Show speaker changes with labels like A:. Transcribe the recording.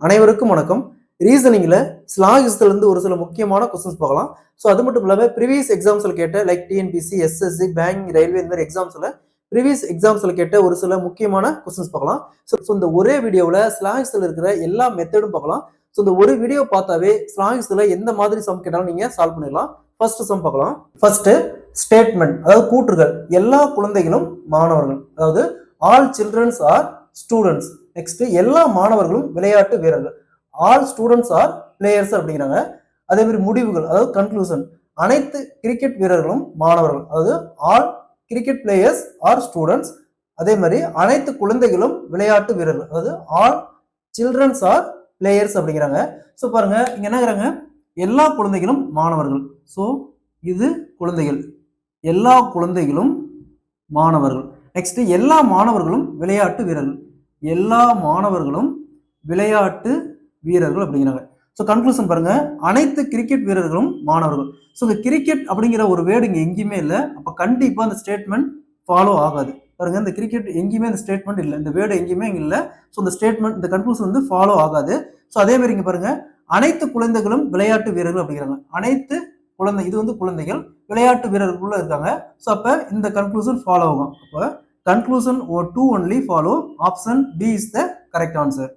A: அனைவருக்கும் வணக்கம். ரீசனிங்ல ஸ்லாகிஸ்ல ஒரு சில முக்கியமான கொஸ்டின்ஸ் பார்க்கலாம். ஸோ அது மட்டும் இல்லாம ப்ரீவியஸ் எக்ஸாம்ஸ்ல கேட்ட like TNPSC, SSC, bank, railway இந்த மாதிரி எக்ஸாம்ஸ்ல ப்ரீவியஸ் எக்ஸாம்ஸ்ல கேட்ட ஒரு சில முக்கியமான கொஸ்டின்ஸ் பார்க்கலாம். ஸோ இந்த ஒரே வீடியோவில் ஸ்லாகிஸ்ல இருக்கிற எல்லா மெத்தடும் பார்க்கலாம். ஸோ இந்த ஒரு வீடியோ பார்த்தாவே ஸ்லாகிஸ்ல எந்த மாதிரி சம் கேட்டாலும் நீங்க சால்வ் பண்ணிடலாம். ஃபர்ஸ்ட் சம் பார்க்கலாம். ஃபர்ஸ்ட் ஸ்டேட்மெண்ட், அதாவது கூற்றுகள். எல்லா குழந்தைகளும் மாணவர்கள், அதாவது all children are students. Next எல்லா மாணவர்களும் விளையாட்டு வீரர்கள், ஆல் ஸ்டூடெண்ட்ஸ் ஆர் பிளேயர்ஸ் அப்படிங்கிறாங்க. அதே மாதிரி முடிவுகள், அதாவது கன்க்ளூஷன், அனைத்து கிரிக்கெட் வீரர்களும் மாணவர்கள், அதாவது all cricket players R students. அதே மாதிரி அனைத்து குழந்தைகளும் விளையாட்டு வீரர்கள், அதாவது ஆல் சில்ட்ரன்ஸ் ஆர் பிளேயர்ஸ் அப்படிங்கிறாங்க. ஸோ பாருங்க இங்க என்னங்கிறாங்க, எல்லா குழந்தைகளும் மாணவர்கள். ஸோ இது குழந்தைகள், எல்லா குழந்தைகளும் மாணவர்கள். நெக்ஸ்ட் எல்லா மாணவர்களும் விளையாட்டு வீரர்கள், எல்லா மாணவர்களும் விளையாட்டு வீரர்கள் அப்படிங்கிறாங்க. ஸோ கன்க்ளூஷன் பாருங்க, அனைத்து கிரிக்கெட் வீரர்களும் மாணவர்கள். ஸோ இந்த கிரிக்கெட் அப்படிங்கிற ஒரு வேர்டு இங்கே எங்கேயுமே இல்லை. அப்போ கண்டிப்பாக அந்த ஸ்டேட்மெண்ட் ஃபாலோ ஆகாது. பாருங்க, இந்த கிரிக்கெட் எங்கேயுமே இந்த ஸ்டேட்மெண்ட் இல்லை, இந்த வேர்டு எங்கேயுமே இங்கே இல்லை. ஸோ இந்த ஸ்டேட்மெண்ட், இந்த கன்க்ளூஷன் வந்து ஃபாலோ ஆகாது. ஸோ அதே மாதிரி இங்கே பாருங்க, அனைத்து குழந்தைகளும் விளையாட்டு வீரர்கள் அப்படிங்கிறாங்க. அனைத்து குழந்தை, இது வந்து குழந்தைகள் விளையாட்டு வீரர்களுக்குள்ள இருக்காங்க. ஸோ அப்போ இந்த கன்க்ளூஷன் ஃபாலோ ஆகும். அப்போ conclusion or 2 only follow. Option B is the correct answer.